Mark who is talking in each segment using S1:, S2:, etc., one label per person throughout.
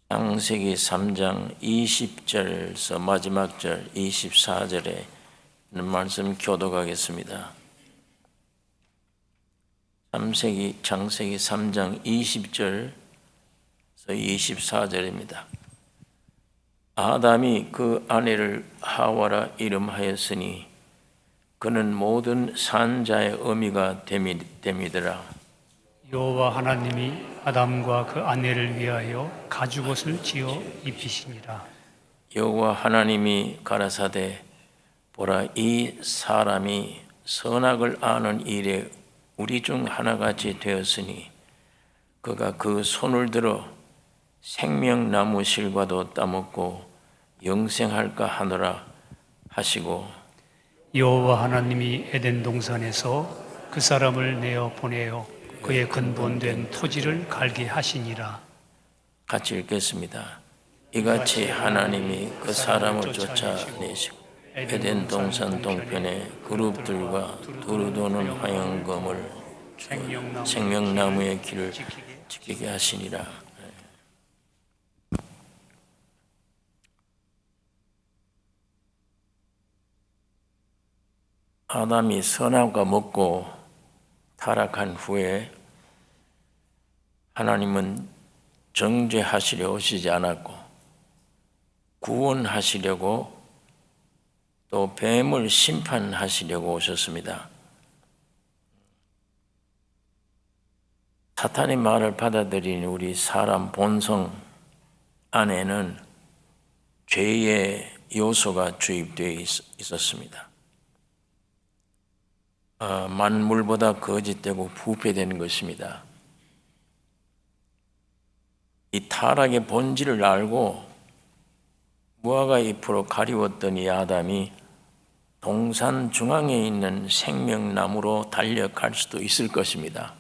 S1: 창세기 3장 20절에서 마지막 절 24절에 있는 말씀 교독하겠습니다. 창세기 3장 20절에서 24절입니다. 아담이 그 아내를 하와라 이름하였으니 그는 모든 산자의 어미가 됨이더라.
S2: 여호와 하나님이 아담과 그 아내를 위하여 가죽옷을 지어 입히시니라.
S1: 여호와 하나님이 가라사대 보라, 이 사람이 선악을 아는 일에 우리 중 하나같이 되었으니 그가 그 손을 들어 생명나무 실과도 따먹고 영생할까 하노라 하시고,
S2: 여호와 하나님이 에덴 동산에서 그 사람을 내어 보내어 그의 근본된 토지를 갈게 하시니라.
S1: 같이 읽겠습니다. 이같이 하나님이 그 사람을 쫓아내시고 에덴 동산 동편에 그룹들과 두루 도는 화영검을 생명나무의 길을 지키게 하시니라. 아담이 선악과 먹고 타락한 후에 하나님은 정죄하시려 오시지 않았고 구원하시려고 또 뱀을 심판하시려고 오셨습니다. 사탄의 말을 받아들인 우리 사람 본성 안에는 죄의 요소가 주입되어 있었습니다. 만물보다 거짓되고 부패된 것입니다. 이 타락의 본질을 알고 무화과 잎으로 가리웠던 이 아담이 동산 중앙에 있는 생명나무로 달려갈 수도 있을 것입니다.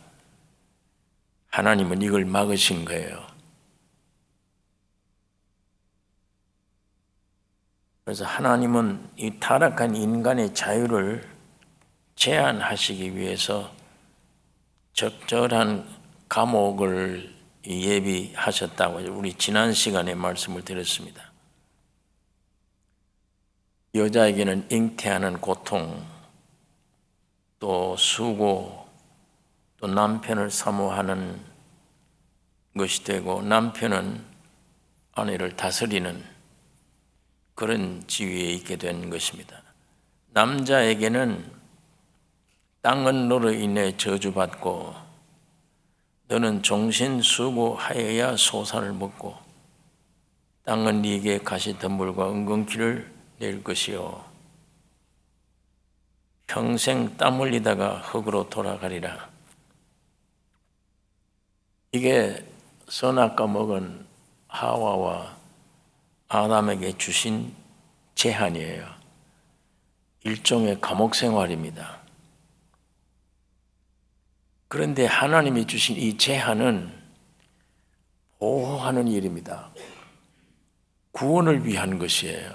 S1: 하나님은 이걸 막으신 거예요. 그래서 하나님은 이 타락한 인간의 자유를 제한하시기 위해서 적절한 감옥을 예비하셨다고 우리 지난 시간에 말씀을 드렸습니다. 여자에게는 잉태하는 고통, 또 수고, 또 남편을 사모하는 것이 되고 남편은 아내를 다스리는 그런 지위에 있게 된 것입니다. 남자에게는 땅은 너로 인해 저주받고 너는 종신수고하여야 소산을 먹고 땅은 네게 가시덤불과 은근키를 낼 것이요 평생 땀 흘리다가 흙으로 돌아가리라. 이게 선악과 먹은 하와와 아담에게 주신 제한이에요. 일종의 감옥 생활입니다. 그런데 하나님이 주신 이 제한은 보호하는 일입니다. 구원을 위한 것이에요.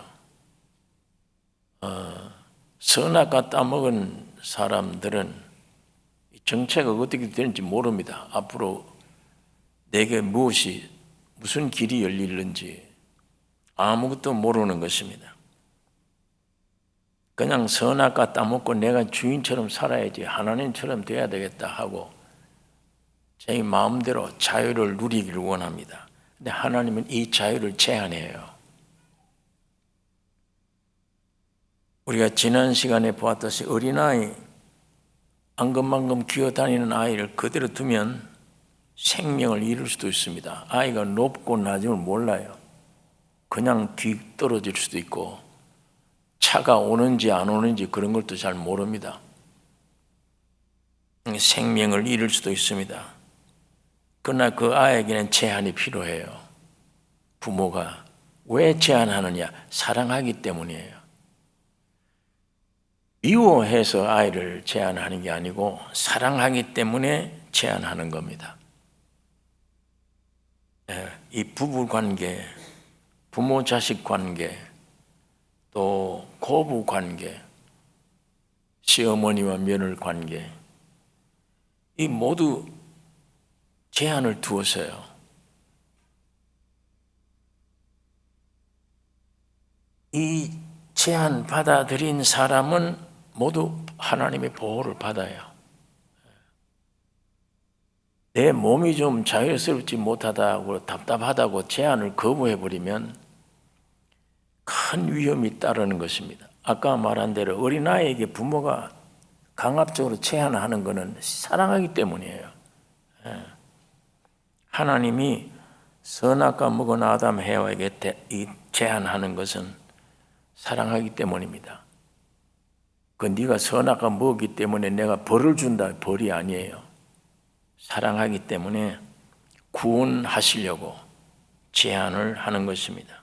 S1: 선악과 따먹은 사람들은 정체가 어떻게 되는지 모릅니다. 앞으로 내게 무슨 길이 열리는지 아무것도 모르는 것입니다. 그냥 선악과 따먹고 내가 주인처럼 살아야지 하나님처럼 돼야 되겠다 하고 제 마음대로 자유를 누리기를 원합니다. 근데 하나님은 이 자유를 제한해요. 우리가 지난 시간에 보았듯이 어린아이, 앙금망금 기어다니는 아이를 그대로 두면 생명을 잃을 수도 있습니다. 아이가 높고 낮음을 몰라요. 그냥 뒤떨어질 수도 있고 차가 오는지 안 오는지 그런 것도 잘 모릅니다. 생명을 잃을 수도 있습니다. 그러나 그 아이에게는 제한이 필요해요. 부모가 왜 제한하느냐? 사랑하기 때문이에요. 미워해서 아이를 제한하는 게 아니고 사랑하기 때문에 제한하는 겁니다. 이 부부 관계, 부모 자식 관계, 또 고부 관계, 시어머니와 며느리 관계, 이 모두 제한을 두어서요. 이 제한 받아들인 사람은 모두 하나님의 보호를 받아요. 내 몸이 좀 자유스럽지 못하다고 답답하다고 제한을 거부해버리면 큰 위험이 따르는 것입니다. 아까 말한 대로 어린아이에게 부모가 강압적으로 제한하는 것은 사랑하기 때문이에요. 하나님이 선악과 먹은 아담 해와에게 이 제한하는 것은 사랑하기 때문입니다. 그 네가 선악과 먹었기 때문에 내가 벌을 준다, 벌이 아니에요. 사랑하기 때문에 구원하시려고 제한을 하는 것입니다.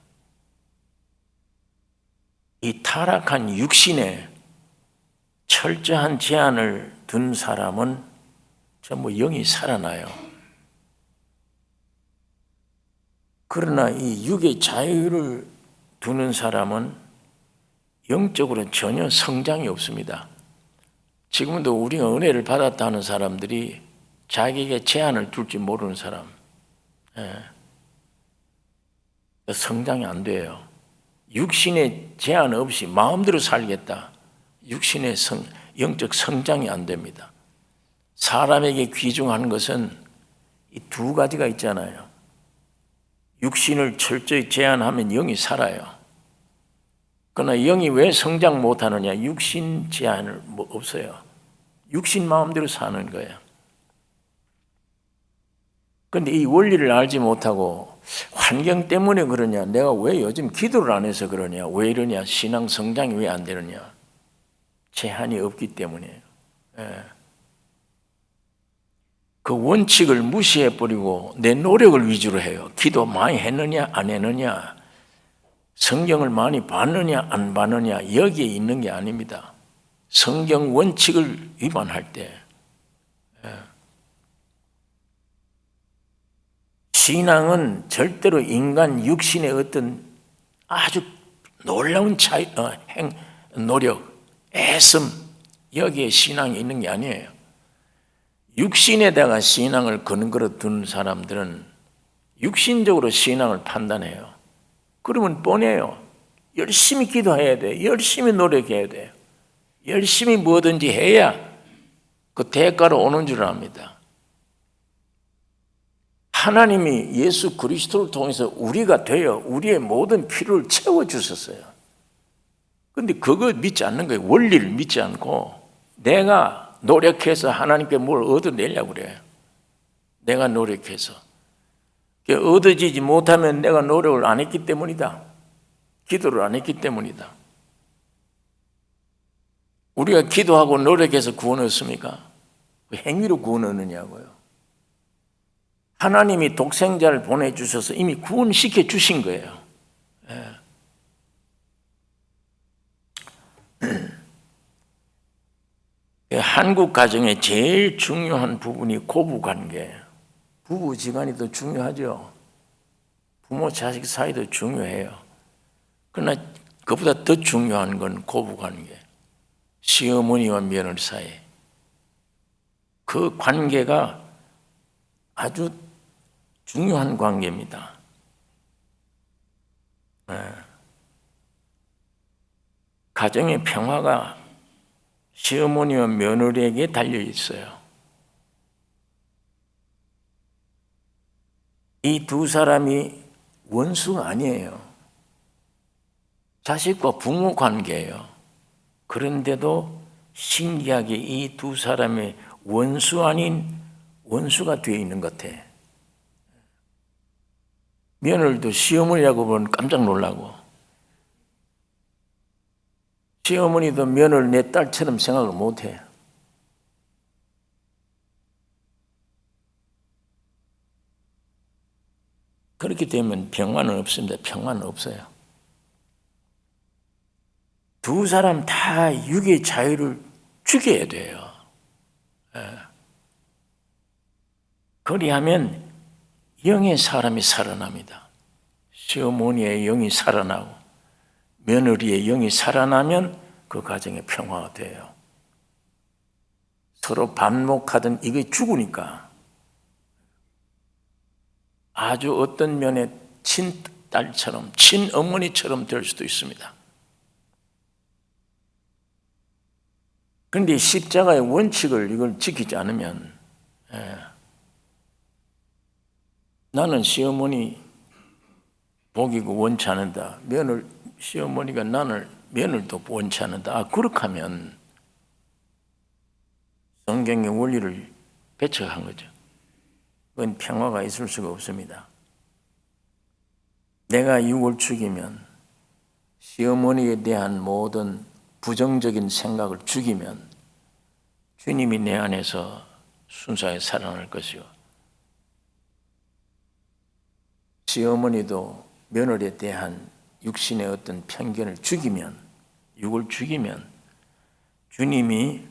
S1: 이 타락한 육신에 철저한 제한을 둔 사람은 전부 영이 살아나요. 그러나 이 육의 자유를 두는 사람은 영적으로 전혀 성장이 없습니다. 지금도 우리가 은혜를 받았다는 사람들이 자기에게 제한을 둘지 모르는 사람, 성장이 안 돼요. 육신의 제한 없이 마음대로 살겠다. 육신의 영적 성장이 안 됩니다. 사람에게 귀중한 것은 이 두 가지가 있잖아요. 육신을 철저히 제한하면 영이 살아요. 그러나 영이 왜 성장 못하느냐? 육신 제한을 없어요. 육신 마음대로 사는 거예요. 그런데 이 원리를 알지 못하고 환경 때문에 그러냐, 내가 왜 요즘 기도를 안 해서 그러냐, 왜 이러냐, 신앙 성장이 왜 안 되느냐, 제한이 없기 때문이에요. 그 원칙을 무시해버리고 내 노력을 위주로 해요. 기도 많이 했느냐 안 했느냐, 성경을 많이 봤느냐 안 봤느냐, 여기에 있는 게 아닙니다. 성경 원칙을 위반할 때 신앙은 절대로 인간 육신의 어떤 아주 놀라운 노력, 애씀, 여기에 신앙이 있는 게 아니에요. 육신에다가 신앙을 근거로 둔 사람들은 육신적으로 신앙을 판단해요. 그러면 뻔해요. 열심히 기도해야 돼. 열심히 노력해야 돼. 열심히 뭐든지 해야 그 대가로 오는 줄 압니다. 하나님이 예수 그리스도를 통해서 우리가 되어 우리의 모든 필요를 채워주셨어요. 그런데 그거 믿지 않는 거예요. 원리를 믿지 않고 내가 노력해서 하나님께 뭘 얻어내려고 그래요. 내가 노력해서. 얻어지지 못하면 내가 노력을 안 했기 때문이다. 기도를 안 했기 때문이다. 우리가 기도하고 노력해서 구원 얻습니까? 행위로 구원 얻느냐고요. 하나님이 독생자를 보내주셔서 이미 구원시켜 주신 거예요. 한국 가정의 제일 중요한 부분이 고부관계예요. 부부지간이 더 중요하죠. 부모 자식 사이도 중요해요. 그러나 그보다 더 중요한 건 고부관계. 시어머니와 며느리 사이. 그 관계가 아주 중요한 관계입니다. 가정의 평화가 시어머니와 며느리에게 달려 있어요. 이 두 사람이 원수가 아니에요. 자식과 부모 관계예요. 그런데도 신기하게 이 두 사람의 원수 아닌 원수가 되어 있는 것 같아. 며느리도 시어머니라고 보면 깜짝 놀라고, 시어머니도 며느리 내 딸처럼 생각을 못해. 그렇게 되면 평화는 없습니다. 평화는 없어요. 두 사람 다 육의 자유를 죽여야 돼요. 그리하면 영의 사람이 살아납니다. 시어머니의 영이 살아나고 며느리의 영이 살아나면 그 가정에 평화가 돼요. 서로 반목하던 이게 죽으니까 아주 어떤 면에 친딸처럼 친어머니처럼 될 수도 있습니다. 그런데 십자가의 원칙을 이걸 지키지 않으면 나는 시어머니 복이고 원치 않는다. 시어머니가 나를 며느리도 원치 않는다. 그렇게 하면 성경의 원리를 배척한 거죠. 그건 평화가 있을 수가 없습니다. 내가 육을 죽이면 시어머니에 대한 모든 부정적인 생각을 죽이면 주님이 내 안에서 순수하게 살아날 것이고 시어머니도 며느리에 대한 육신의 어떤 편견을 죽이면 육을 죽이면 주님이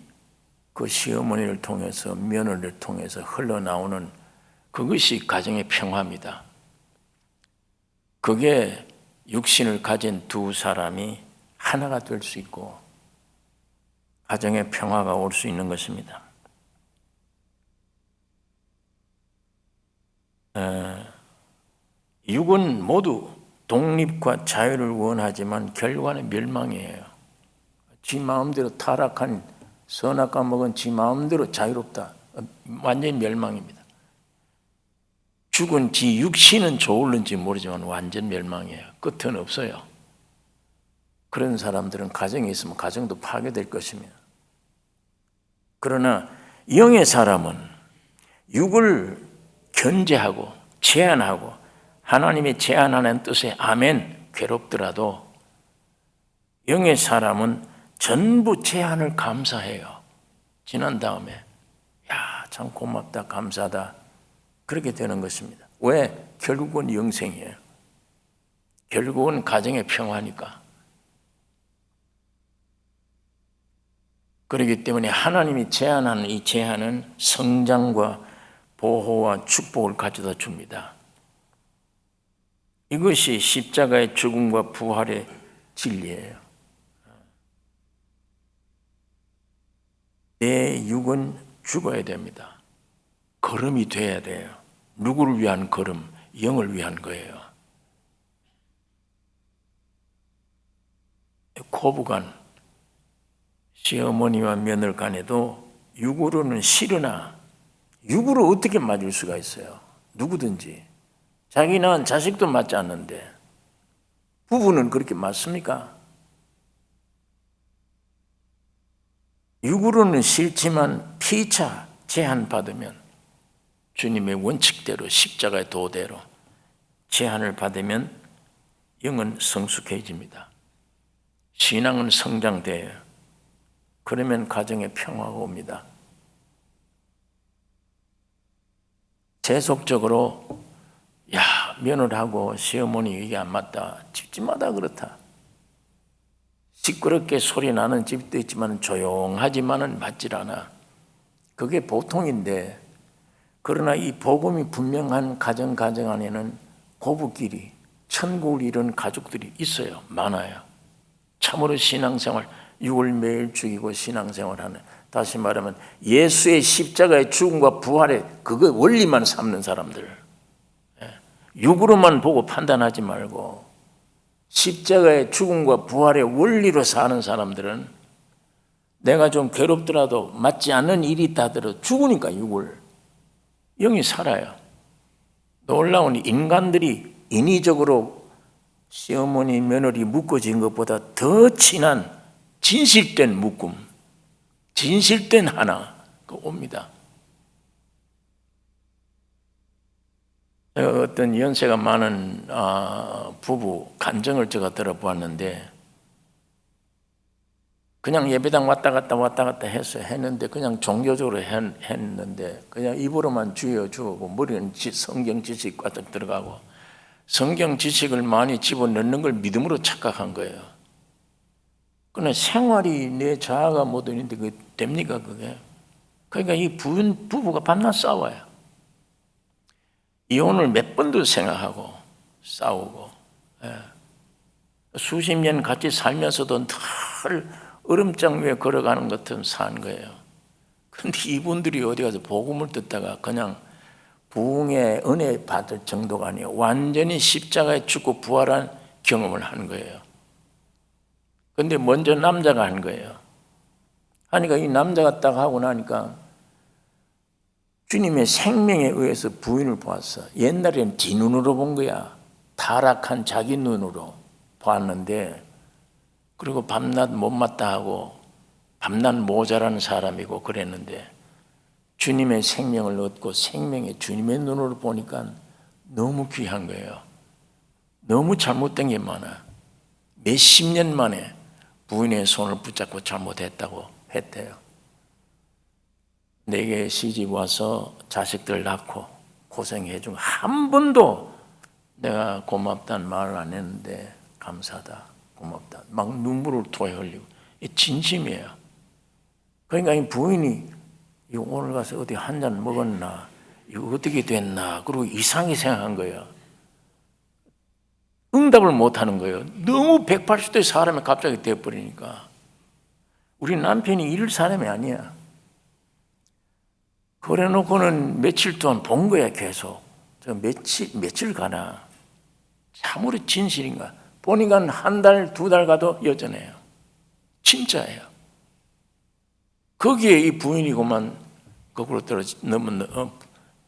S1: 그 시어머니를 통해서 며느리를 통해서 흘러나오는 그것이 가정의 평화입니다. 그게 육신을 가진 두 사람이 하나가 될 수 있고 가정의 평화가 올 수 있는 것입니다. 육은 모두 독립과 자유를 원하지만 결과는 멸망이에요. 지 마음대로 타락한 선악과 먹은 지 마음대로 자유롭다. 완전히 멸망입니다. 죽은 지 육신은 좋을는지 모르지만 완전 멸망이에요. 끝은 없어요. 그런 사람들은 가정에 있으면 가정도 파괴될 것입니다. 그러나 영의 사람은 육을 견제하고 제한하고 하나님의 제한하는 뜻에 아멘 괴롭더라도 영의 사람은 전부 제한을 감사해요. 지난 다음에 야, 참 고맙다 감사하다 그렇게 되는 것입니다. 왜? 결국은 영생이에요. 결국은 가정의 평화니까. 그렇기 때문에 하나님이 제한하는 이 제한은 성장과 보호와 축복을 가져다 줍니다. 이것이 십자가의 죽음과 부활의 진리예요. 내 육은 죽어야 됩니다. 걸음이 돼야 돼요. 누구를 위한 걸음? 영을 위한 거예요. 고부간 시어머니와 며느리 간에도 육으로는 싫으나 육으로 어떻게 맞을 수가 있어요? 누구든지 자기 낳은 자식도 맞지 않는데 부부는 그렇게 맞습니까? 육으로는 싫지만 피차 제한받으면 주님의 원칙대로 십자가의 도대로 제한을 받으면 영은 성숙해집니다. 신앙은 성장돼요. 그러면 가정에 평화가 옵니다. 세속적으로 야, 며느리하고 시어머니 이게 안 맞다. 집집마다 그렇다. 시끄럽게 소리 나는 집도 있지만 조용하지만은 맞질 않아. 그게 보통인데 그러나 이 복음이 분명한 가정 안에는 고부끼리 천국을 이룬 가족들이 있어요. 많아요. 참으로 신앙생활 육을 매일 죽이고 신앙생활하는 다시 말하면 예수의 십자가의 죽음과 부활의 그거 원리만 삼는 사람들 육으로만 보고 판단하지 말고 십자가의 죽음과 부활의 원리로 사는 사람들은 내가 좀 괴롭더라도 맞지 않는 일이 있다 하더라도 죽으니까 육을 영이 살아요. 놀라운 인간들이 인위적으로 시어머니 며느리 묶어진 것보다 더 친한 진실된 묶음 진실된 하나 옵니다. 어떤 연세가 많은 부부 간증을 제가 들어보았는데 그냥 예배당 왔다 갔다 했는데 그냥 종교적으로 했는데 그냥 입으로만 주여 주고 머리는 성경 지식 가득 들어가고 성경 지식을 많이 집어넣는 걸 믿음으로 착각한 거예요. 그러나 생활이 내 자아가 모든인데 그게 됩니까 그게? 그러니까 이 부부가 밤낮 싸워요. 이혼을 몇 번도 생각하고 싸우고 수십 년 같이 살면서도 늘 얼음장 위에 걸어가는 것처럼 산 거예요. 그런데 이분들이 어디 가서 복음을 듣다가 그냥 부흥의 은혜 받을 정도가 아니에요. 완전히 십자가에 죽고 부활한 경험을 한 거예요. 그런데 먼저 남자가 한 거예요. 하니까 이 남자가 딱 하고 나니까 주님의 생명에 의해서 부인을 보았어. 옛날에는 지 눈으로 본 거야. 타락한 자기 눈으로 봤는데, 그리고 밤낮 못마다 하고 밤낮 모자라는 사람이고 그랬는데, 주님의 생명을 얻고 생명의 주님의 눈으로 보니까 너무 귀한 거예요. 너무 잘못된 게 많아. 몇십 년 만에 부인의 손을 붙잡고 잘못했다고 했대요. 내게 시집 와서 자식들 낳고 고생해주고 한 번도 내가 고맙다는 말을 안 했는데, 감사하다, 고맙다, 막 눈물을 토해 흘리고. 이 진심이에요. 그러니까 이 부인이 이거 오늘 가서 어디 한 잔 먹었나, 이거 어떻게 됐나, 그리고 이상하게 생각한 거예요. 응답을 못 하는 거예요. 너무 180도의 사람이 갑자기 되어버리니까. 우리 남편이 이럴 사람이 아니야. 그래 놓고는 며칠 동안 본 거야, 계속. 저 며칠 가나. 참으로 진실인가. 보니까 한 달, 두 달 가도 여전해요. 진짜예요. 거기에 이 부인이고만 거꾸로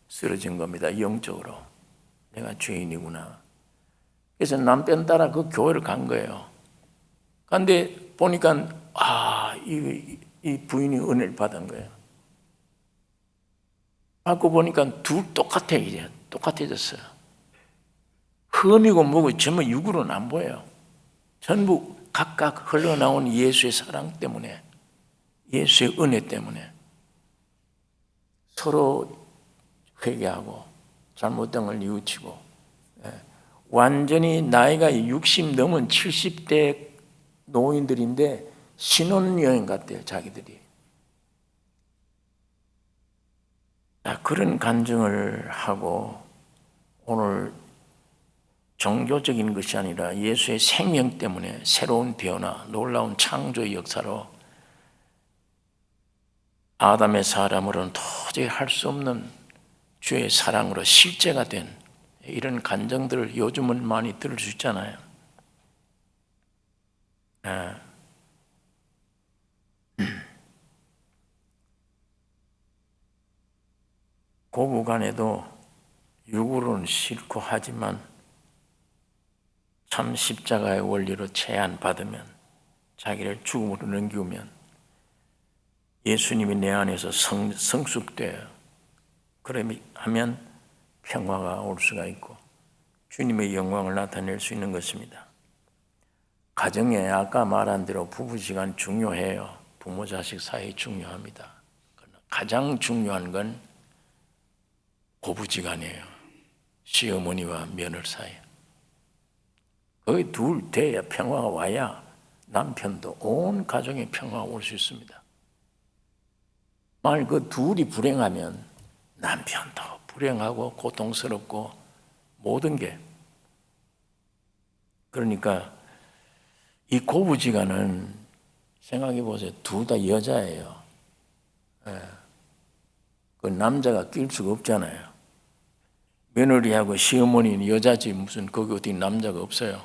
S1: 쓰러진 겁니다. 영적으로. 내가 죄인이구나. 그래서 남편 따라 그 교회를 간 거예요. 그런데 보니까 이 부인이 은혜를 받은 거예요. 받고 보니까 둘 똑같아. 이제 똑같아졌어요. 흠이고 뭐고 전부 육으로는 안 보여요. 전부 각각 흘러나온 예수의 사랑 때문에, 예수의 은혜 때문에 서로 회개하고 잘못된 걸 뉘우치고, 완전히 나이가 60 넘은 70대 노인들인데 신혼여행 갔대요, 자기들이. 그런 간증을 하고, 오늘 종교적인 것이 아니라 예수의 생명 때문에 새로운 변화, 놀라운 창조의 역사로 아담의 사람으로는 도저히 할 수 없는 주의 사랑으로 실제가 된 이런 간증들을 요즘은 많이 들을 수 있잖아요. 고부간에도 육으로는 싫고 하지만 참 십자가의 원리로 제한받으면, 자기를 죽음으로 넘기면 예수님이 내 안에서 성숙돼요. 그러면 평화가 올 수가 있고 주님의 영광을 나타낼 수 있는 것입니다. 가정에 아까 말한 대로 부부시간 중요해요. 부모 자식 사이 중요합니다. 가장 중요한 건 고부지간이에요. 시어머니와 며느리 사이. 거의 둘 돼야 평화가 와야 남편도 온 가정에 평화가 올 수 있습니다. 만약 그 둘이 불행하면 남편도 불행하고 고통스럽고 모든 게. 그러니까 이 고부지간은 생각해 보세요. 둘 다 여자예요. 그 남자가 낄 수가 없잖아요. 며느리하고 시어머니는 여자지 무슨 거기 어디 남자가 없어요.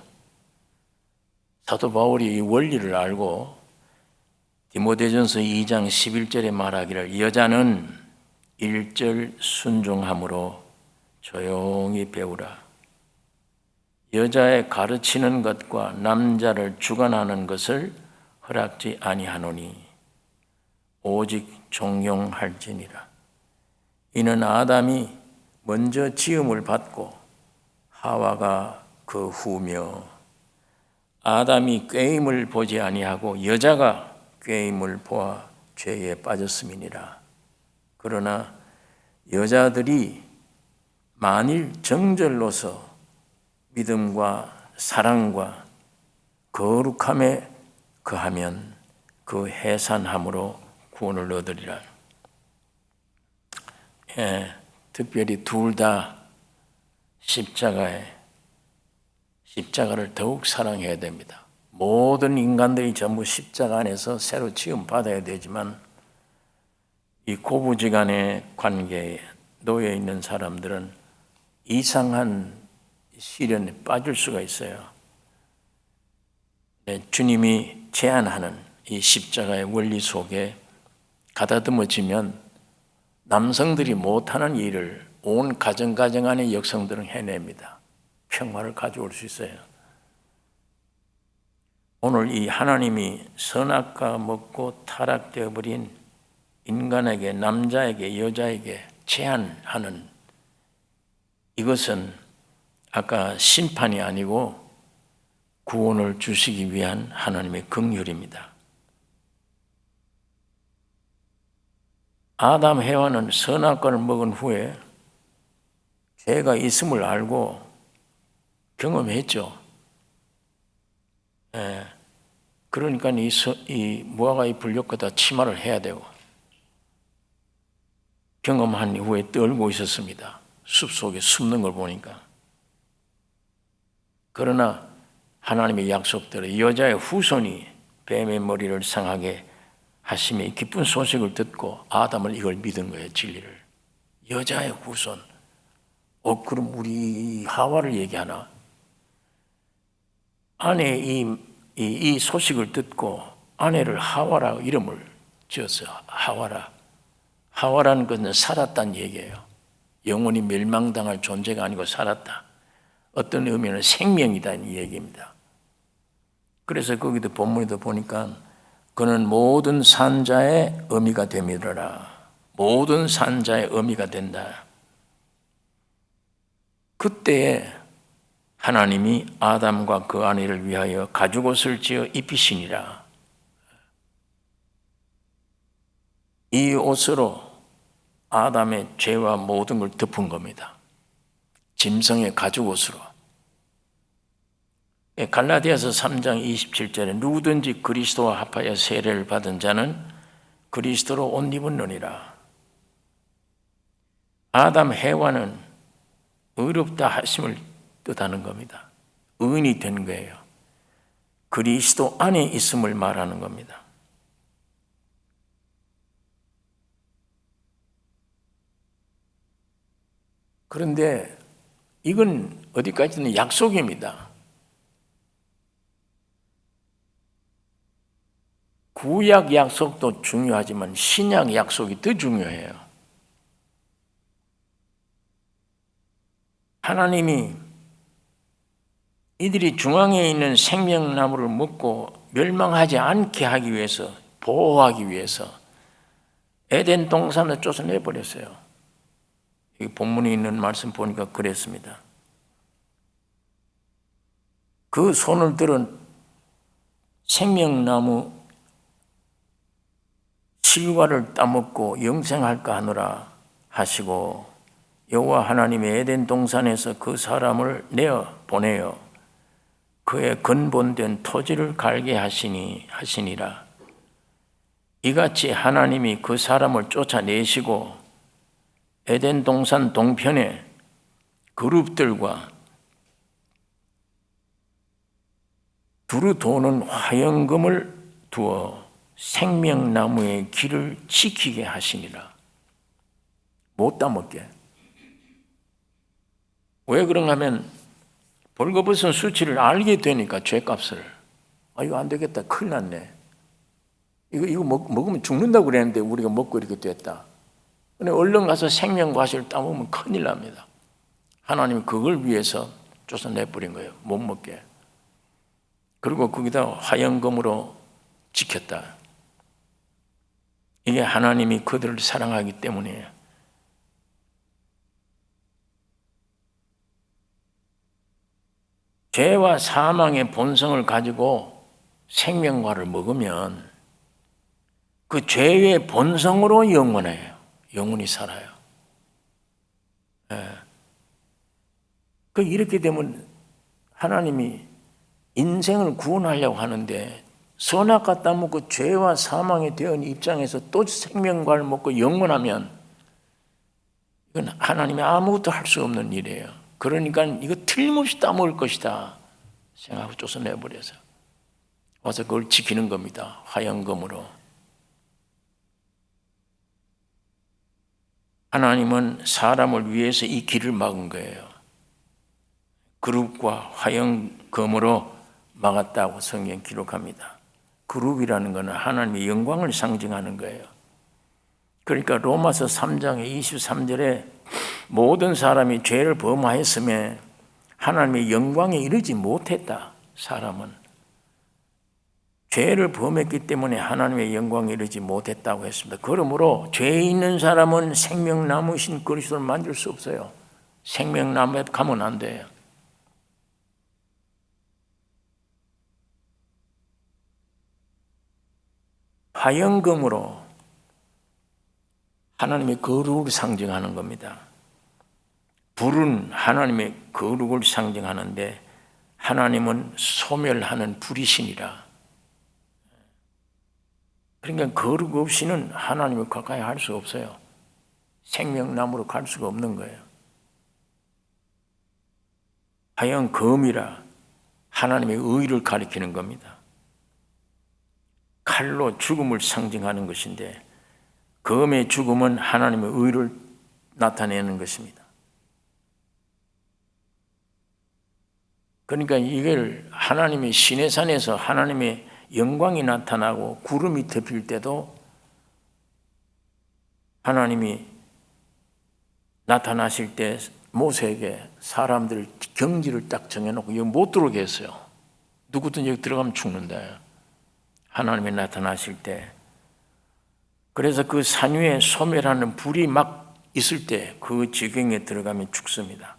S1: 사도 바울이 이 원리를 알고 디모데전서 2장 11절에 말하기를, 여자는 1절 순종함으로 조용히 배우라. 여자의 가르치는 것과 남자를 주관하는 것을 허락지 아니하노니 오직 종용할지니라. 이는 아담이 먼저 지음을 받고 하와가 그 후며, 아담이 꾀임을 보지 아니하고 여자가 꾀임을 보아 죄에 빠졌음이니라. 그러나 여자들이 만일 정절로서 믿음과 사랑과 거룩함에 거하면 그 해산함으로 구원을 얻으리라. 특별히 둘 다 십자가를 더욱 사랑해야 됩니다. 모든 인간들이 전부 십자가 안에서 새로 지음 받아야 되지만, 이 고부지간의 관계에 놓여 있는 사람들은 이상한 시련에 빠질 수가 있어요. 주님이 제안하는 이 십자가의 원리 속에 가다듬어지면 남성들이 못하는 일을 온 가정 안의 여성들은 해냅니다. 평화를 가져올 수 있어요. 오늘 이 하나님이 선악과 먹고 타락되어 버린 인간에게, 남자에게, 여자에게 제한하는 이것은 아까 심판이 아니고 구원을 주시기 위한 하나님의 긍휼입니다. 아담 해와는 선악과를 먹은 후에 죄가 있음을 알고 경험했죠. 그러니까 이 무화과의 불효과다 치마를 해야 되고 경험한 후에 떨고 있었습니다. 숲속에 숨는 걸 보니까. 그러나 하나님의 약속대로 여자의 후손이 뱀의 머리를 상하게 하심이 기쁜 소식을 듣고 아담은 이걸 믿은 거예요. 진리를. 여자의 후손. 그럼 우리 하와를 얘기하나? 아내 이 소식을 듣고 아내를 하와라 이름을 지었어요. 하와라. 하와라는 것은 살았다는 얘기예요. 영원히 멸망당할 존재가 아니고 살았다. 어떤 의미는 생명이다는 얘기입니다. 그래서 거기도 본문에도 보니까 그는 모든 산자의 어미가 되밀어라. 모든 산자의 어미가 된다. 그때에 하나님이 아담과 그 아내를 위하여 가죽옷을 지어 입히시니라. 이 옷으로 아담의 죄와 모든 걸 덮은 겁니다. 짐승의 가죽옷으로. 갈라디아서 3장 27절에 누구든지 그리스도와 합하여 세례를 받은 자는 그리스도로 옷 입었느니라. 아담 해와는 의롭다 하심을 뜻하는 겁니다. 의인이 된 거예요. 그리스도 안에 있음을 말하는 겁니다. 그런데 이건 어디까지는 약속입니다. 구약 약속도 중요하지만 신약 약속이 더 중요해요. 하나님이 이들이 중앙에 있는 생명나무를 먹고 멸망하지 않게 하기 위해서, 보호하기 위해서 에덴 동산을 쫓아내버렸어요. 이 본문에 있는 말씀 보니까 그랬습니다. 그 손을 들은 생명나무 실과를 따먹고 영생할까 하노라 하시고 여호와 하나님이 에덴 동산에서 그 사람을 내어 보내어 그의 근본된 토지를 갈게 하시니라. 이같이 하나님이 그 사람을 쫓아내시고 에덴 동산 동편에 그룹들과 두루 도는 화영금을 두어 생명나무의 길을 지키게 하시니라. 못 따먹게. 왜 그런가 하면 벌거벗은 수치를 알게 되니까 죄값을. 이거 안 되겠다. 큰일 났네. 이거 먹으면 죽는다고 그랬는데 우리가 먹고 이렇게 됐다. 근데 얼른 가서 생명과실을 따먹으면 큰일 납니다. 하나님이 그걸 위해서 쫓아내버린 거예요. 못 먹게. 그리고 거기다 화영금으로 지켰다. 이게 하나님이 그들을 사랑하기 때문이에요. 죄와 사망의 본성을 가지고 생명과를 먹으면 그 죄의 본성으로 영원해요. 영원히 살아요. 이렇게 되면 하나님이 인생을 구원하려고 하는데 선악과 따먹고 죄와 사망에 대한 입장에서 또 생명과를 먹고 영원하면 이건 하나님이 아무것도 할 수 없는 일이에요. 그러니까 이거 틀림없이 따먹을 것이다 생각하고 쫓아내버려서 와서 그걸 지키는 겁니다. 화영금으로. 하나님은 사람을 위해서 이 길을 막은 거예요. 그룹과 화영금으로 막았다고 성경 기록합니다. 그룹이라는 것은 하나님의 영광을 상징하는 거예요. 그러니까 로마서 3장의 23절에 모든 사람이 죄를 범하였음에 하나님의 영광에 이르지 못했다. 사람은 죄를 범했기 때문에 하나님의 영광에 이르지 못했다고 했습니다. 그러므로 죄 있는 사람은 생명나무신 그리스도를 만질 수 없어요. 생명나무에 가면 안 돼요. 화영금으로 하나님의 거룩을 상징하는 겁니다. 불은 하나님의 거룩을 상징하는데 하나님은 소멸하는 불이시니라. 그러니까 거룩 없이는 하나님을 가까이 할 수 없어요. 생명나무로 갈 수가 없는 거예요. 화영검이라 하나님의 의를 가리키는 겁니다. 칼로 죽음을 상징하는 것인데 검의 죽음은 하나님의 의를 나타내는 것입니다. 그러니까 이걸 하나님의 시내산에서 하나님의 영광이 나타나고 구름이 덮일 때도 하나님이 나타나실 때 모세에게 사람들 경지를 딱 정해놓고 여기 못 들어오게 했어요. 누구든 여기 들어가면 죽는다. 하나님이 나타나실 때. 그래서 그 산 위에 소멸하는 불이 막 있을 때 그 지경에 들어가면 죽습니다.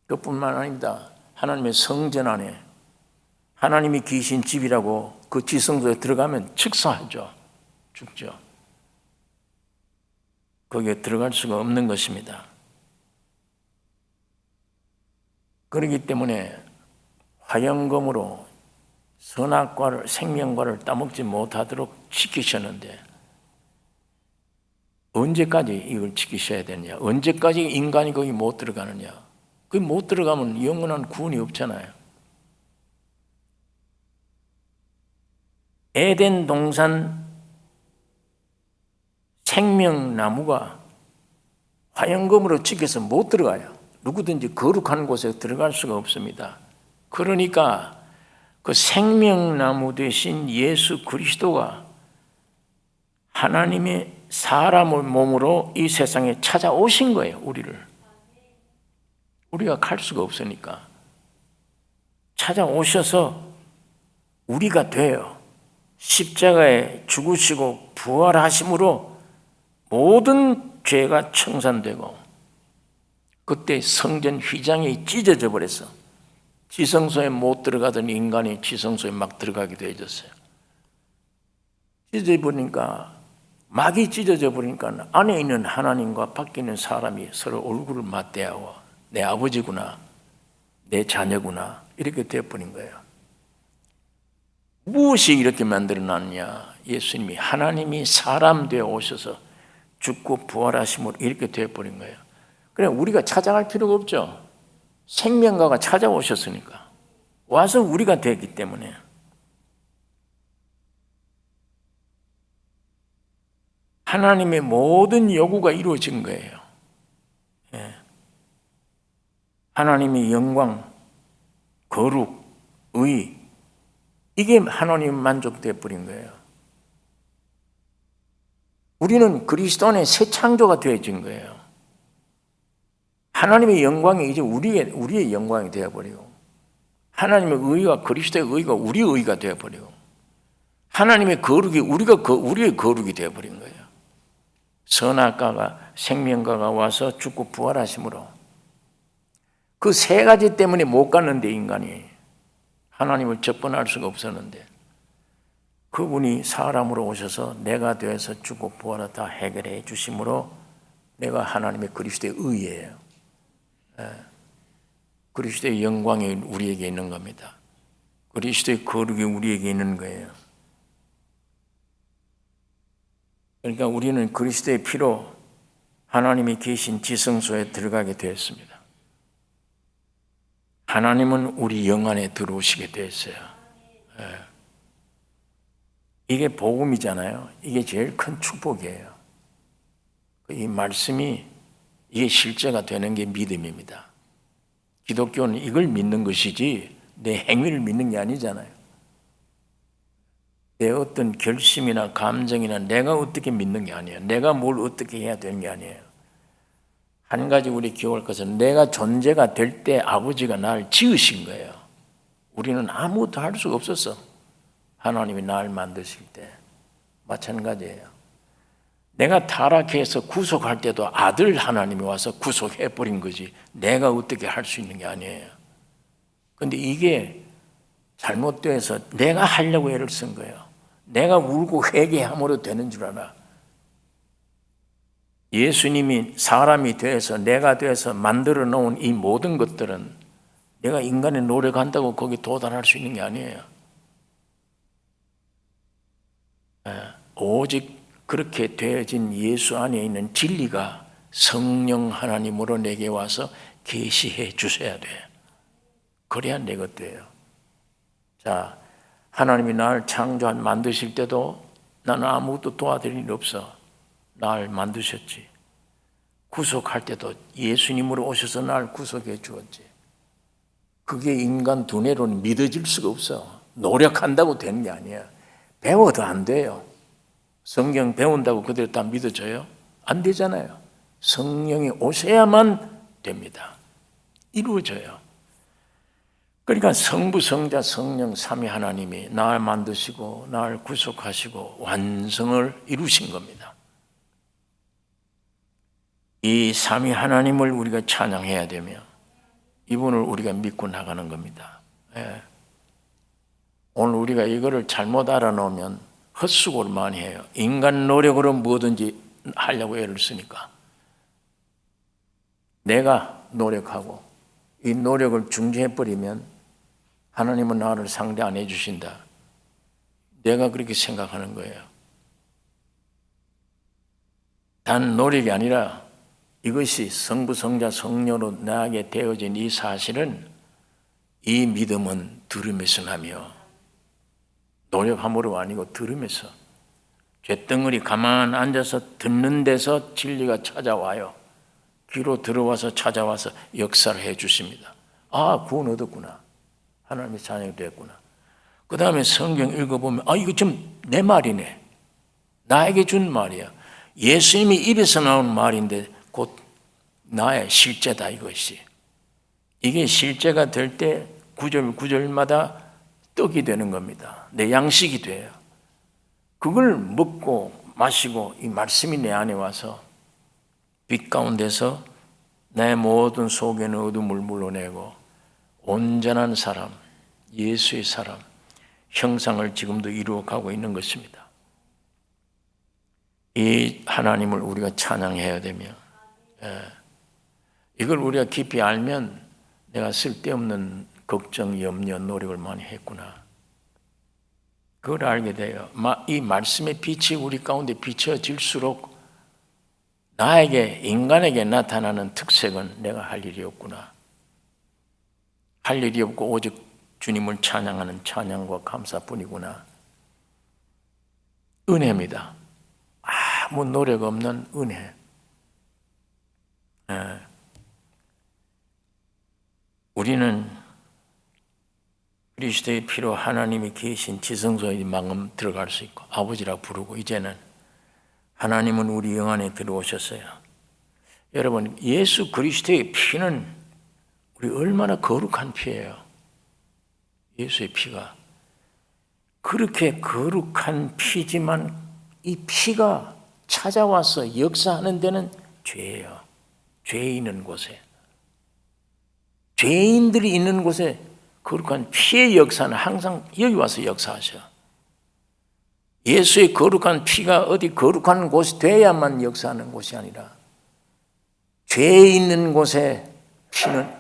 S1: 그뿐만 아닙니다. 하나님의 성전 안에 하나님이 계신 집이라고 그 지성소에 들어가면 즉사하죠. 죽죠. 거기에 들어갈 수가 없는 것입니다. 그렇기 때문에 화영검으로 선악과를 생명과를 따먹지 못하도록 지키셨는데 언제까지 이걸 지키셔야 되느냐? 언제까지 인간이 거기 못 들어가느냐? 거기 못 들어가면 영원한 구원이 없잖아요. 에덴 동산 생명나무가 화영검으로 지켜서 못 들어가요. 누구든지 거룩한 곳에 들어갈 수가 없습니다. 그러니까 그 생명나무 대신 예수 그리스도가 하나님의 사람의 몸으로 이 세상에 찾아오신 거예요. 우리가 갈 수가 없으니까 찾아오셔서 우리가 돼요. 십자가에 죽으시고 부활하심으로 모든 죄가 청산되고 그때 성전 휘장이 찢어져 버렸어. 지성소에 못 들어가던 인간이 지성소에 막 들어가게 되어졌어요. 찢어져 버리니까 막이 찢어져 버리니까 안에 있는 하나님과 밖에 있는 사람이 서로 얼굴을 맞대하고 내 아버지구나, 내 자녀구나 이렇게 되어버린 거예요. 무엇이 이렇게 만들어놨냐? 예수님이 하나님이 사람 되어 오셔서 죽고 부활하심으로 이렇게 되어버린 거예요. 그래 우리가 찾아갈 필요가 없죠. 생명가가 찾아오셨으니까 와서 우리가 되기 때문에 하나님의 모든 요구가 이루어진 거예요. 하나님의 영광, 거룩, 의 이게 하나님 만족되어 버린 거예요. 우리는 그리스도 안에 새 창조가 되어진 거예요. 하나님의 영광이 이제 우리의 영광이 되어버리고 하나님의 의가 그리스도의 의가 우리의 의가 되어버리고 하나님의 거룩이 우리의 거룩이 되어버린 거예요. 선악과가 생명과가 와서 죽고 부활하심으로 그 세 가지 때문에 못 갔는데 인간이 하나님을 접근할 수가 없었는데 그분이 사람으로 오셔서 내가 되어서 죽고 부활을 다 해결해 주심으로 내가 하나님의 그리스도의 의예요. 그리스도의 영광이 우리에게 있는 겁니다. 그리스도의 거룩이 우리에게 있는 거예요. 그러니까 우리는 그리스도의 피로 하나님이 계신 지성소에 들어가게 되었습니다. 하나님은 우리 영 안에 들어오시게 되었어요. 이게 복음이잖아요. 이게 제일 큰 축복이에요. 이 말씀이 이게 실제가 되는 게 믿음입니다. 기독교는 이걸 믿는 것이지 내 행위를 믿는 게 아니잖아요. 내 어떤 결심이나 감정이나 내가 어떻게 믿는 게 아니에요. 내가 뭘 어떻게 해야 되는 게 아니에요. 한 가지 우리 기억할 것은 내가 존재가 될 때 아버지가 나를 지으신 거예요. 우리는 아무것도 할 수가 없었어. 하나님이 나를 만드실 때 마찬가지예요. 내가 타락해서 구속할 때도 아들 하나님이 와서 구속해버린 거지 내가 어떻게 할 수 있는 게 아니에요. 그런데 이게 잘못돼서 내가 하려고 애를 쓴 거예요. 내가 울고 회개함으로 되는 줄 알아. 예수님이 사람이 되어서 내가 되어서 만들어 놓은 이 모든 것들은 내가 인간의 노력한다고 거기 도달할 수 있는 게 아니에요. 오직 그렇게 되어진 예수 안에 있는 진리가 성령 하나님으로 내게 와서 계시해 주셔야 돼. 그래야 내 것도예요. 자, 하나님이 나를 만드실 때도 나는 아무것도 도와드릴 일 없어. 나를 만드셨지. 구속할 때도 예수님으로 오셔서 나를 구속해 주었지. 그게 인간 두뇌로는 믿어질 수가 없어. 노력한다고 되는 게 아니야. 배워도 안 돼요. 성경 배운다고 그대로 다 믿어져요? 안 되잖아요. 성령이 오셔야만 됩니다. 이루어져요. 그러니까 성부, 성자, 성령 삼위 하나님이 나를 만드시고 나를 구속하시고 완성을 이루신 겁니다. 이 삼위 하나님을 우리가 찬양해야 되며 이분을 우리가 믿고 나가는 겁니다. 예. 오늘 우리가 이거를 잘못 알아놓으면 헛수고를 많이 해요. 인간 노력으로 뭐든지 하려고 애를 쓰니까 내가 노력하고 이 노력을 중지해버리면 하나님은 나를 상대 안 해주신다. 내가 그렇게 생각하는 거예요. 단 노력이 아니라 이것이 성부, 성자, 성령으로 나에게 되어진 이 사실은 이 믿음은 들음에서 나며 노력함으로 아니고 들음에서 쇳덩어리 가만 앉아서 듣는 데서 진리가 찾아와요. 귀로 들어와서 찾아와서 역사를 해 주십니다. 아, 구원 얻었구나. 하나님의 자녀가 되었구나. 그 다음에 성경 읽어보면 아, 이거 좀 내 말이네. 나에게 준 말이야. 예수님이 입에서 나온 말인데 곧 나의 실제다 이것이. 이게 실제가 될 때 구절 구절마다 떡이 되는 겁니다. 내 양식이 돼요. 그걸 먹고 마시고 이 말씀이 내 안에 와서 빛 가운데서 내 모든 속에는 어둠을 물러내고 온전한 사람, 예수의 사람, 형상을 지금도 이루어가고 있는 것입니다. 이 하나님을 우리가 찬양해야 되며 이걸 우리가 깊이 알면 내가 쓸데없는 걱정, 염려, 노력을 많이 했구나. 그걸 알게 돼요. 이 말씀의 빛이 우리 가운데 비춰질수록 나에게, 인간에게 나타나는 특색은 내가 할 일이 없구나. 할 일이 없고 오직 주님을 찬양하는 찬양과 감사뿐이구나. 은혜입니다. 아무 노력 없는 은혜. 우리는 그리스도의 피로 하나님이 계신 지성소에 만큼 들어갈 수 있고 아버지라 부르고 이제는 하나님은 우리 영 안에 들어오셨어요. 여러분, 예수 그리스도의 피는 우리 얼마나 거룩한 피예요. 예수의 피가 그렇게 거룩한 피지만 이 피가 찾아와서 역사하는 데는 죄예요. 죄 있는 곳에, 죄인들이 있는 곳에 거룩한 피의 역사는 항상 여기 와서 역사하셔. 예수의 거룩한 피가 어디 거룩한 곳이 돼야만 역사하는 곳이 아니라 죄 있는 곳에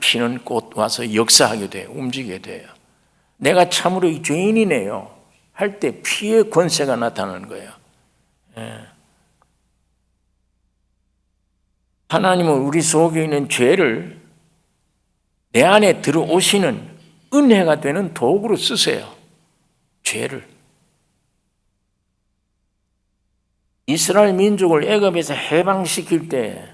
S1: 피는 곧 와서 역사하게 돼요. 움직이게 돼요. 내가 참으로 이 죄인이네요 할 때 피의 권세가 나타나는 거예요. 하나님은 우리 속에 있는 죄를 내 안에 들어오시는 은혜가 되는 도구로 쓰세요. 죄를. 이스라엘 민족을 애굽에서 해방시킬 때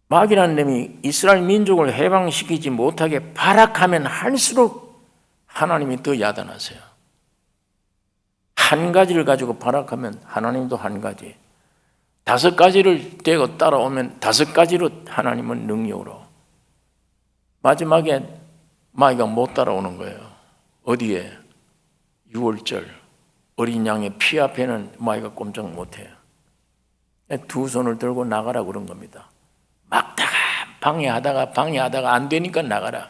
S1: 마귀라는 놈이 이스라엘 민족을 해방시키지 못하게 발악하면 할수록 하나님이 더 야단하세요. 한 가지를 가지고 발악하면 하나님도 한 가지, 5가지를 떼고 따라오면 5가지로 하나님은 능력으로. 마지막에 마귀가 못 따라오는 거예요. 어디에? 6월절 어린 양의 피 앞에는 마귀가 꼼짝 못해요. 2 손을 들고 나가라 그런 겁니다. 막다가 방해하다가 안 되니까 나가라.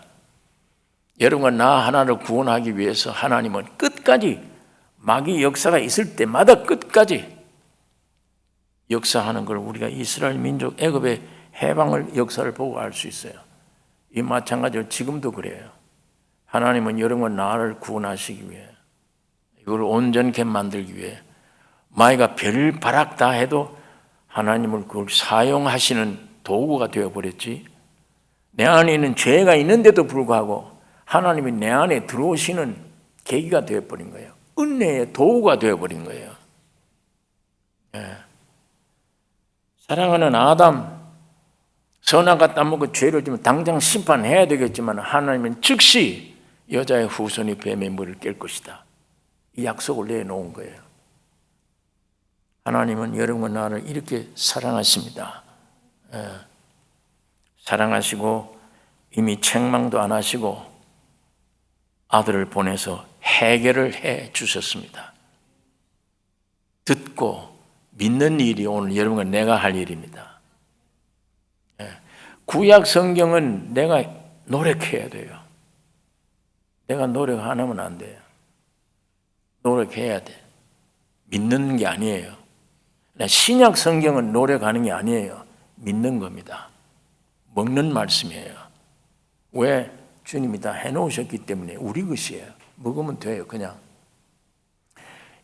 S1: 여러분과 나 하나를 구원하기 위해서 하나님은 끝까지 마귀 역사가 있을 때마다 끝까지 역사하는 걸 우리가 이스라엘 민족 애굽의 해방을 역사를 보고 알 수 있어요. 이 마찬가지로 지금도 그래요. 하나님은 여러분과 나를 구원하시기 위해, 이걸 온전케 만들기 위해 마귀가 별 발악 다 해도 하나님을 그걸 사용하시는 도구가 되어버렸지. 내 안에 있는 죄가 있는데도 불구하고 하나님이 내 안에 들어오시는 계기가 되어버린 거예요. 은혜의 도구가 되어버린 거예요. 예. 사랑하는 아담, 선악과 따먹고 죄를 지면 당장 심판해야 되겠지만 하나님은 즉시 여자의 후손이 뱀의 물을 깰 것이다, 이 약속을 내놓은 거예요. 하나님은 여러분과 나를 이렇게 사랑하십니다. 예. 사랑하시고 이미 책망도 안 하시고 아들을 보내서 해결을 해 주셨습니다. 듣고 믿는 일이 오늘 여러분과 내가 할 일입니다. 예. 구약 성경은 내가 노력해야 돼요. 내가 노력 안 하면 안 돼요. 노력해야 돼. 믿는 게 아니에요. 신약 성경은 노력하는 게 아니에요. 믿는 겁니다. 먹는 말씀이에요. 왜? 주님이 다 해놓으셨기 때문에 우리 것이에요. 먹으면 돼요. 그냥.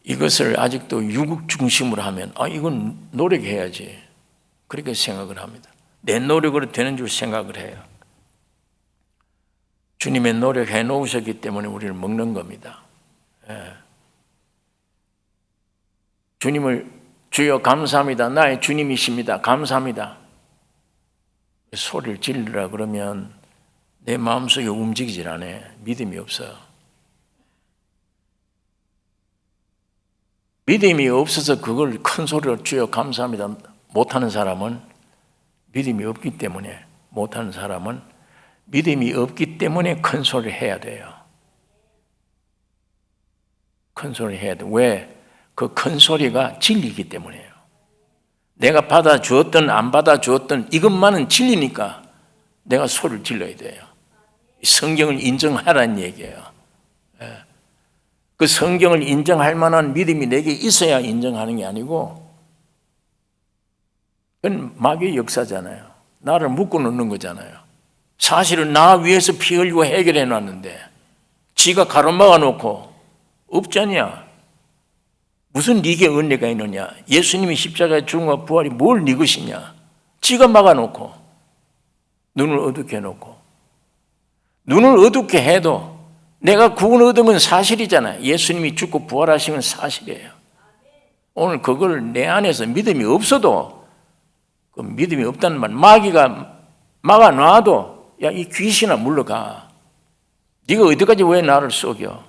S1: 이것을 아직도 유국 중심으로 하면 이건 노력해야지, 그렇게 생각을 합니다. 내 노력으로 되는 줄 생각을 해요. 주님의 노력해 놓으셨기 때문에 우리를 먹는 겁니다. 예. 주님을 주여 감사합니다, 나의 주님이십니다, 감사합니다, 소리를 지르라 그러면 내 마음속에 움직이질 않아요. 믿음이 없어요. 믿음이 없어서 그걸 큰 소리로 주여 감사합니다 못하는 사람은, 믿음이 없기 때문에 못하는 사람은 믿음이 없기 때문에 큰 소리를 해야 돼요. 큰 소리 해야 돼. 왜? 그 큰 소리가 진리이기 때문이에요. 내가 받아주었든 안 받아주었든 이것만은 진리니까 내가 소리를 질러야 돼요. 성경을 인정하라는 얘기예요. 그 성경을 인정할 만한 믿음이 내게 있어야 인정하는 게 아니고, 그건 마귀의 역사잖아요. 나를 묶어놓는 거잖아요. 사실은 나 위해서 피 흘리고 해결해 놨는데 지가 가로막아 놓고 없잖냐. 무슨 네게 은혜가 있느냐. 예수님이 십자가에 죽음과 부활이 뭘 네 것이냐. 지가 막아놓고 눈을 어둡게 해놓고, 눈을 어둡게 해도 내가 구원 얻은 건 사실이잖아요. 예수님이 죽고 부활하신 건 사실이에요. 오늘 그걸 내 안에서 믿음이 없어도, 그 믿음이 없다는 말, 마귀가 막아놔도 야, 이 귀신아 물러가. 네가 어디까지 왜 나를 속여?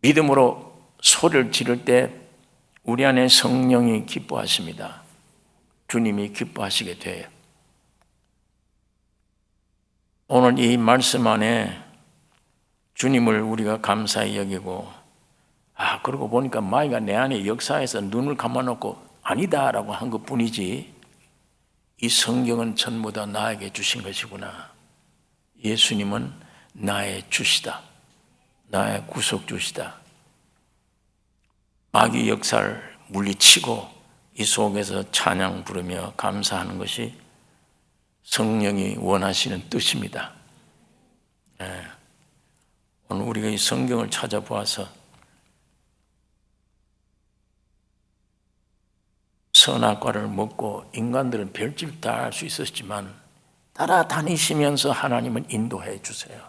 S1: 믿음으로 소리를 지를 때 우리 안에 성령이 기뻐하십니다. 주님이 기뻐하시게 돼요. 오늘 이 말씀 안에 주님을 우리가 감사히 여기고, 그러고 보니까 마귀가 내 안에 역사에서 눈을 감아놓고 아니다라고 한 것뿐이지, 이 성경은 전부 다 나에게 주신 것이구나. 예수님은 나의 주시다, 나의 구속주시다. 마귀 역사를 물리치고 이 속에서 찬양 부르며 감사하는 것이 성령이 원하시는 뜻입니다. 오늘 우리가 이 성경을 찾아보아서 선악과를 먹고 인간들은 별짓 다 할 수 있었지만 따라다니시면서 하나님은 인도해 주세요.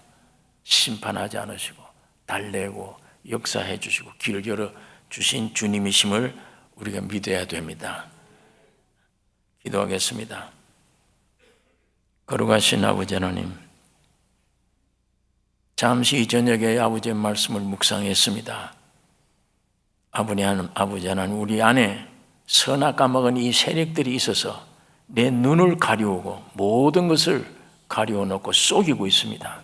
S1: 심판하지 않으시고 달래고 역사해 주시고 길 열어 주신 주님이심을 우리가 믿어야 됩니다. 기도하겠습니다. 거룩하신 아버지 하나님, 잠시 이 저녁에 아버지의 말씀을 묵상했습니다. 아버지 하나님, 우리 안에 선악 까먹은 이 세력들이 있어서 내 눈을 가리우고 모든 것을 가리워 놓고 속이고 있습니다.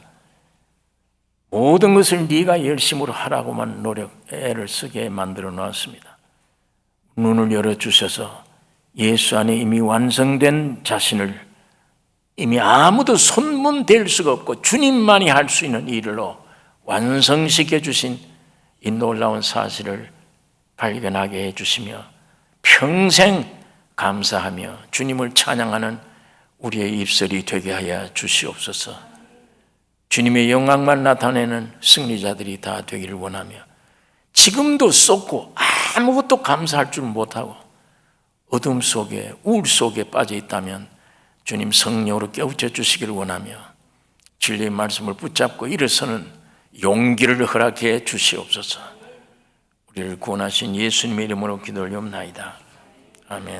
S1: 모든 것을 네가 열심으로 하라고만 애를 쓰게 만들어 놓았습니다. 눈을 열어주셔서 예수 안에 이미 완성된 자신을 이미 아무도 손문댈 수가 없고 주님만이 할 수 있는 일로 완성시켜 주신 이 놀라운 사실을 발견하게 해주시며 평생 감사하며 주님을 찬양하는 우리의 입술이 되게 하여 주시옵소서. 주님의 영광만 나타내는 승리자들이 다 되기를 원하며 지금도 쏟고 아무것도 감사할 줄 못하고 어둠 속에 우울 속에 빠져 있다면 주님 성령으로 깨우쳐 주시기를 원하며 진리의 말씀을 붙잡고 일어서는 용기를 허락해 주시옵소서. 우리를 구원하신 예수님의 이름으로 기도를 옵나이다. 아멘.